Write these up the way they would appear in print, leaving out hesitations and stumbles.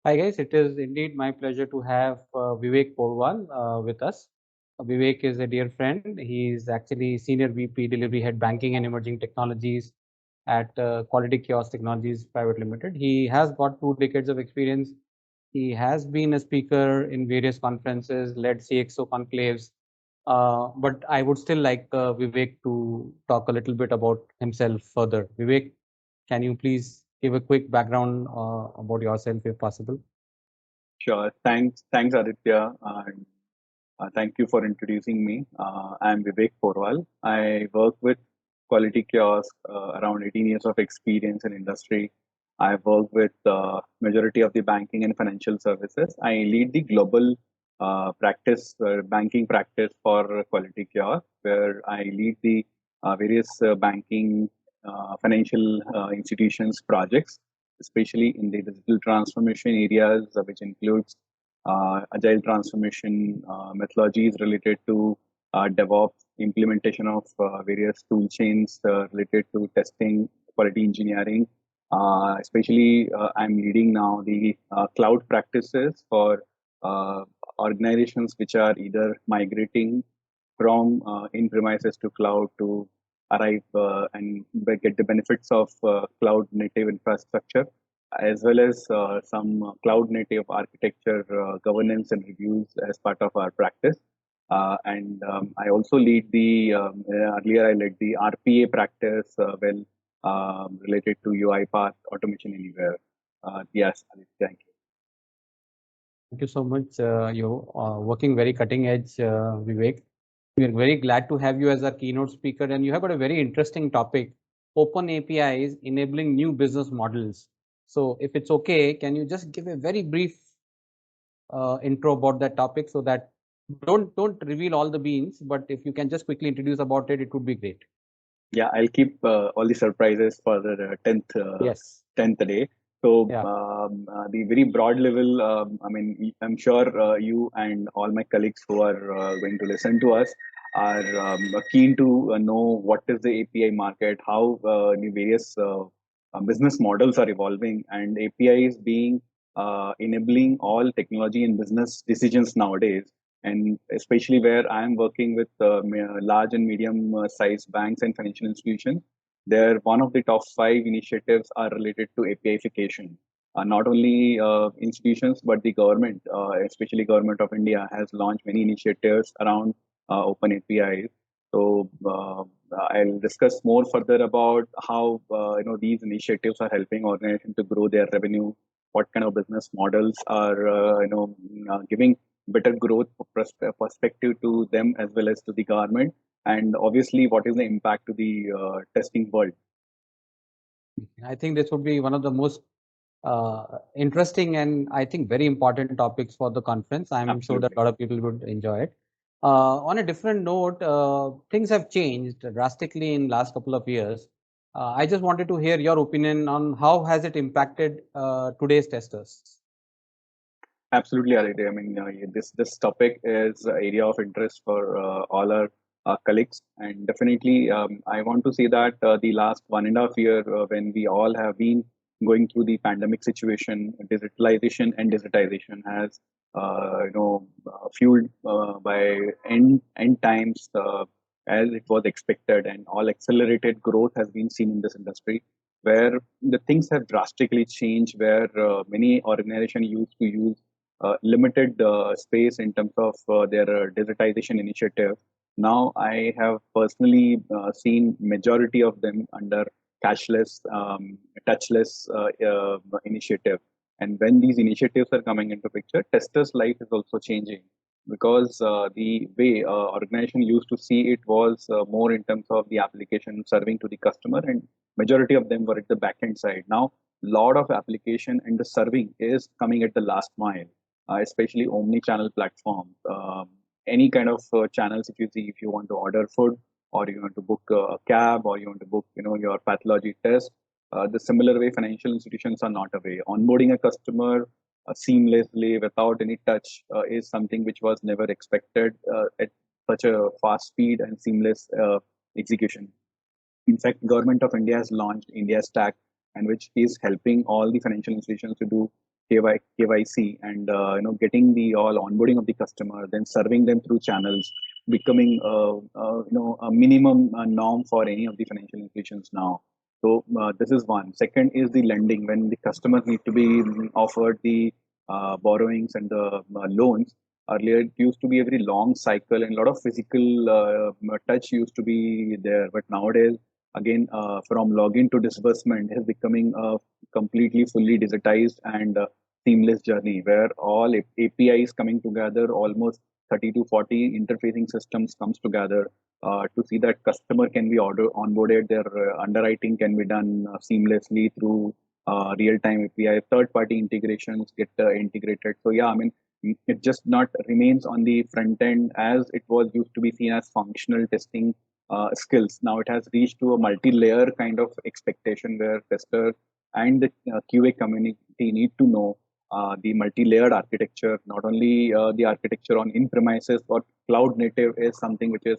Hi guys, it is indeed my pleasure to have Vivek Porwal with us. Vivek is a dear friend. He is actually Senior VP Delivery Head Banking and Emerging Technologies at Quality Kiosk Technologies Private Limited. He has got 2 decades of experience. He has been a speaker in various conferences, led CXO conclaves. But I would still like Vivek to talk a little bit about himself further. Vivek, can you please give a quick background about yourself if possible? Sure. Thanks, Aditya. And thank you for introducing me. I'm Vivek Porwal. I work with Quality Kiosk, around 18 years of experience in industry. I've worked with majority of the banking and financial services. I lead the global banking practice for Quality Kiosk, where I lead the various banking financial institutions projects, especially in the digital transformation areas, which includes agile transformation methodologies related to DevOps, implementation of various tool chains related to testing, quality engineering. Especially, I'm leading now the cloud practices for uh, organizations which are either migrating from in-premises to cloud to arrive and get the benefits of cloud native infrastructure, as well as some cloud native architecture governance and reviews as part of our practice. And I also lead earlier I led the RPA practice, related to UiPath Automation Anywhere. Yes, thank you. Thank you so much. You're working very cutting edge, Vivek. We are very glad to have you as our keynote speaker, and you have got a very interesting topic: open APIs enabling new business models. So, if it's okay, can you just give a very brief intro about that topic so that don't reveal all the beans, but if you can just quickly introduce about it, it would be great. Yeah, I'll keep all the surprises for the Yes. 10th day. So Yeah. the very broad level, I mean, I'm sure you and all my colleagues who are going to listen to us are keen to know what is the API market, how the various business models are evolving, and API is being enabling all technology and business decisions nowadays, and especially where I am working with large and medium sized banks and financial institutions. They're one of the top 5 initiatives are related to APIification. Not only institutions, but the government, especially government of India, has launched many initiatives around open APIs. So I'll discuss more further about how these initiatives are helping organizations to grow their revenue. What kind of business models are giving better growth perspective to them as well as to the government, and obviously what is the impact to the testing world. I think this would be one of the most interesting and I think very important topics for the conference. I'm sure that Absolutely. a lot of people would enjoy it. On a different note, things have changed drastically in last couple of years. I just wanted to hear your opinion on how has it impacted today's testers. Absolutely, Aditya. I mean, this topic is an area of interest for all our colleagues, and definitely, I want to say that the last 1.5 year, when we all have been going through the pandemic situation, digitalization and digitization has, fueled by end times, as it was expected, and all accelerated growth has been seen in this industry, where the things have drastically changed, where many organizations used to use limited space in terms of their digitization initiative. Now, I have personally seen majority of them under cashless, touchless initiative. And when these initiatives are coming into picture, testers' life is also changing, because the way organization used to see it was more in terms of the application serving to the customer, and majority of them were at the backend side. Now, lot of application and the serving is coming at the last mile, especially omni-channel platforms. Any kind of channels, if you see, if you want to order food, or you want to book a cab, or you want to book, your pathology test, the similar way financial institutions are not away. Onboarding a customer seamlessly without any touch is something which was never expected at such a fast speed and seamless execution. In fact, Government of India has launched India Stack, and which is helping all the financial institutions to do KYC, and getting the all onboarding of the customer, then serving them through channels, becoming a minimum norm for any of the financial institutions now. So this is one. Second is the lending. When the customers need to be offered the borrowings and the loans, earlier it used to be a very long cycle and a lot of physical touch used to be there. But nowadays, again, from login to disbursement is becoming a completely fully digitized and seamless journey where all APIs coming together, almost 30 to 40 interfacing systems comes together to see that customer can be onboarded, their underwriting can be done seamlessly through real-time API, third-party integrations get integrated. So yeah, I mean, it just not remains on the front end as it was used to be seen as functional testing skills. Now it has reached to a multi-layer kind of expectation where testers and the QA community need to know the multi-layered architecture, not only the architecture on in-premises, but cloud native is something which is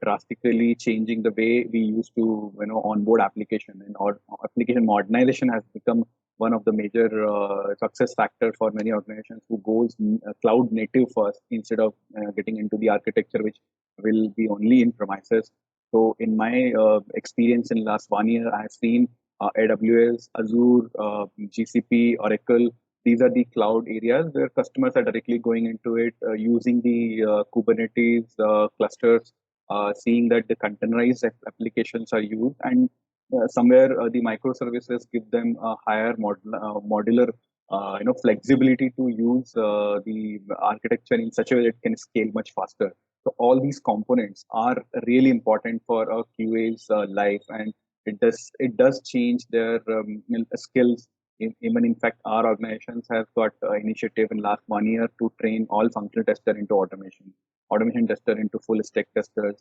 drastically changing the way we used to onboard application, and or application modernization has become one of the major success factor for many organizations who goes cloud native first instead of getting into the architecture which will be only in premises. So in my experience in last 1 year, I have seen AWS, Azure, GCP, Oracle. These are the cloud areas where customers are directly going into it using the Kubernetes clusters, seeing that the containerized applications are used, and somewhere the microservices give them a higher modular flexibility to use the architecture in such a way that it can scale much faster. So all these components are really important for a QA's life, and it does change their skills. Even in fact, our organizations have got initiative in last 1 year to train all functional tester into automation tester into full stack testers,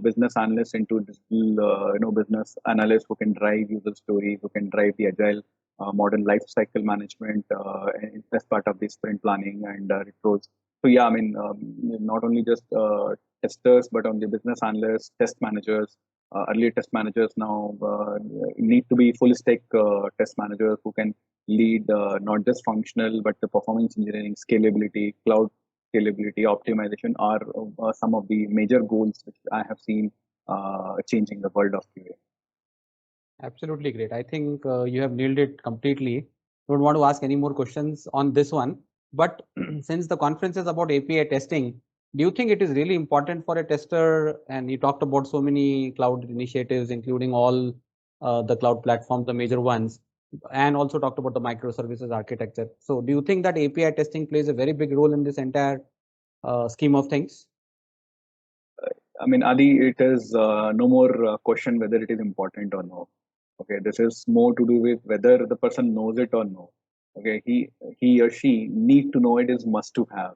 business analysts into digital, business analysts who can drive user stories, who can drive the agile modern life cycle management as part of the sprint planning and retros. So yeah, I mean, not only just testers, but on the business analysts, test managers, earlier test managers now need to be full stack test managers who can lead not just functional, but the performance engineering, scalability, cloud scalability, optimization are some of the major goals which I have seen changing the world of QA. Absolutely great. I think you have nailed it completely. Don't want to ask any more questions on this one. But since the conference is about API testing, do you think it is really important for a tester? And you talked about so many cloud initiatives, including all the cloud platforms, the major ones, and also talked about the microservices architecture. So do you think that API testing plays a very big role in this entire scheme of things? I mean, Adi, it is no more question whether it is important or no. Okay, this is more to do with whether the person knows it or no. Okay, he or she need to know it is must to have.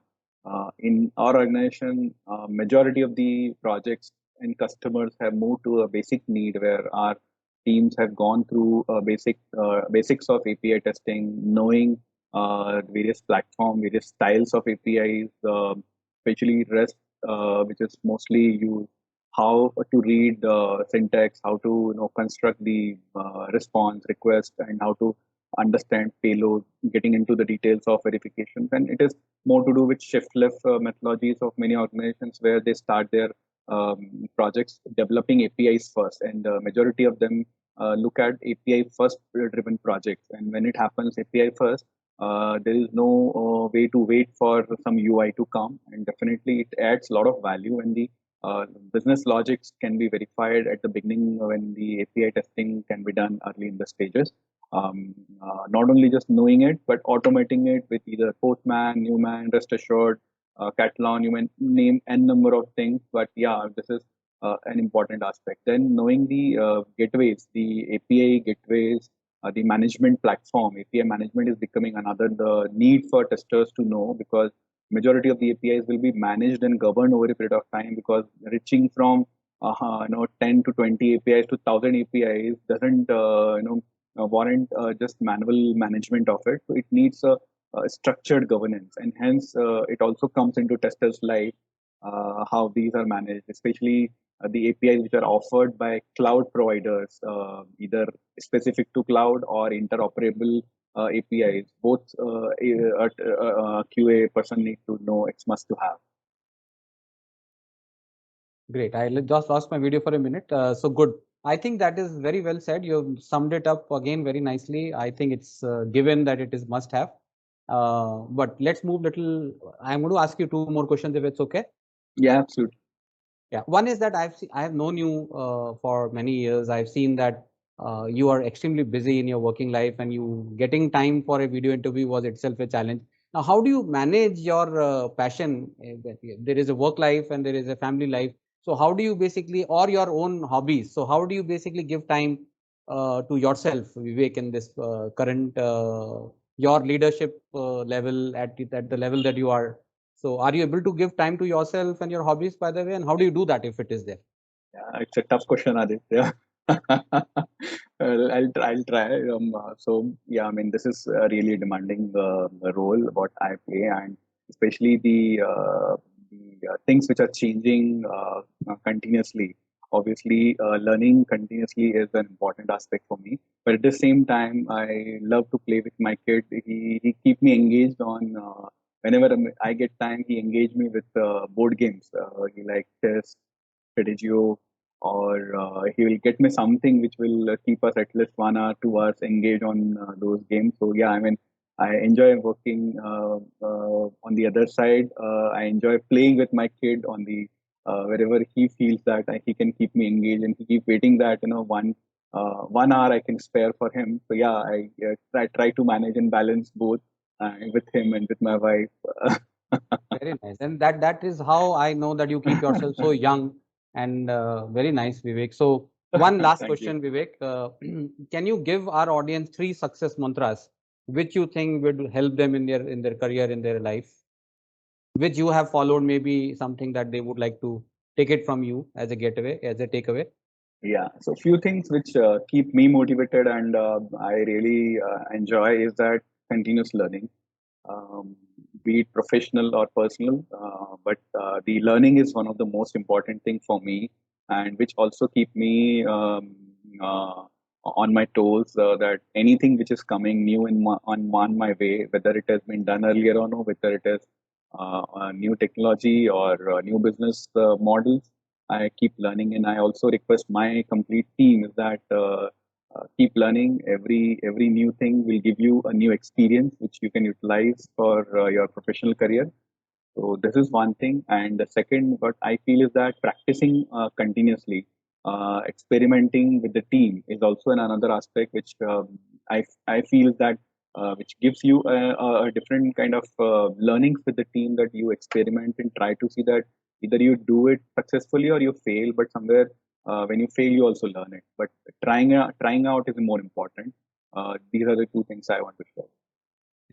In our organization, majority of the projects and customers have moved to a basic need where our teams have gone through basics of API testing, knowing various platform, various styles of APIs, especially REST, which is mostly used, how to read syntax, how to construct the response request, and how to understand payload, getting into the details of verifications. And it is more to do with shift left methodologies of many organizations where they start their projects developing APIs first, and majority of them look at API first driven projects. And when it happens API first, there is no way to wait for some UI to come, and definitely it adds a lot of value when the business logics can be verified at the beginning when the API testing can be done early in the stages. Not only just knowing it, but automating it with either Postman, Newman, Rest Assured, Catalan, you may name n number of things. But yeah, this is an important aspect. Then knowing the gateways, the API gateways, the management platform, API management is becoming another the need for testers to know, because majority of the APIs will be managed and governed over a period of time, because reaching from 10 to 20 APIs to 1,000 APIs doesn't warrant just manual management of it. So it needs a structured governance, and hence it also comes into testers' life how these are managed, especially the APIs which are offered by cloud providers, either specific to cloud or interoperable APIs. Both a QA person need to know. It's must to have. Great. I just lost my video for a minute. So good. I think that is very well said. You summed it up again very nicely. I think it's given that it is must have. But let's move little. I'm going to ask you two more questions if it's okay. Yeah, absolutely. Yeah. One is that I have known you for many years. I've seen that you are extremely busy in your working life, and you getting time for a video interview was itself a challenge. Now, how do you manage your passion? There is a work life and there is a family life. So how do you basically, or your own hobbies? So how do you basically give time to yourself, Vivek, in this current your leadership level at the level that you are? So are you able to give time to yourself and your hobbies, by the way, and how do you do that if it is there? Yeah, it's a tough question, Aditya. Well, I'll try. So yeah, I mean, this is a really demanding role what I play, and especially the things which are changing continuously. Obviously, learning continuously is an important aspect for me. But at the same time, I love to play with my kid. He keep me engaged on whenever I get time. He engage me with board games. He like chess, strategio, or he will get me something which will keep us at least 1 hour, 2 hours engaged on those games. So yeah, I mean, I enjoy working on the other side. I enjoy playing with my kid on the wherever he feels that he can keep me engaged, and he keep waiting that 1 hour I can spare for him. So yeah, I try to manage and balance both with him and with my wife. Very nice. And that is how I know that you keep yourself so young and very nice, Vivek. So one last Thank you. question, Vivek. Can you give our audience three success mantras which you think would help them in their career, in their life, which you have followed, maybe something that they would like to take it from you as a getaway, as a takeaway? Yeah, so few things which keep me motivated and I really enjoy is that continuous learning, um, be it professional or personal. But the learning is one of the most important thing for me, and which also keep me on my toes. That anything which is coming new on my way, whether it has been done earlier or no, whether it is a new technology or new business models, I keep learning, and I also request my complete team is that keep learning. Every new thing will give you a new experience which you can utilize for your professional career. So this is one thing, and the second, what I feel is that practicing continuously, experimenting with the team is also another aspect which I feel that which gives you a different kind of learnings with the team, that you experiment and try to see that either you do it successfully or you fail, but somewhere when you fail you also learn it. But trying out is more important. These are the two things I want to share.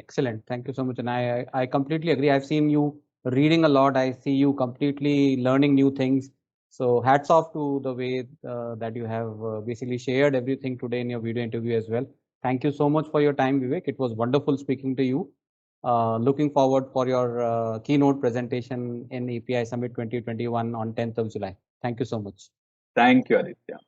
Excellent. Thank you so much. And I completely agree. I've seen you reading a lot. I see you completely learning new things. So hats off to the way that you have basically shared everything today in your video interview as well. Thank you so much for your time, Vivek. It was wonderful speaking to you. Looking forward for your keynote presentation in API Summit 2021 on 10th of July. Thank you so much. Thank you, Aditya.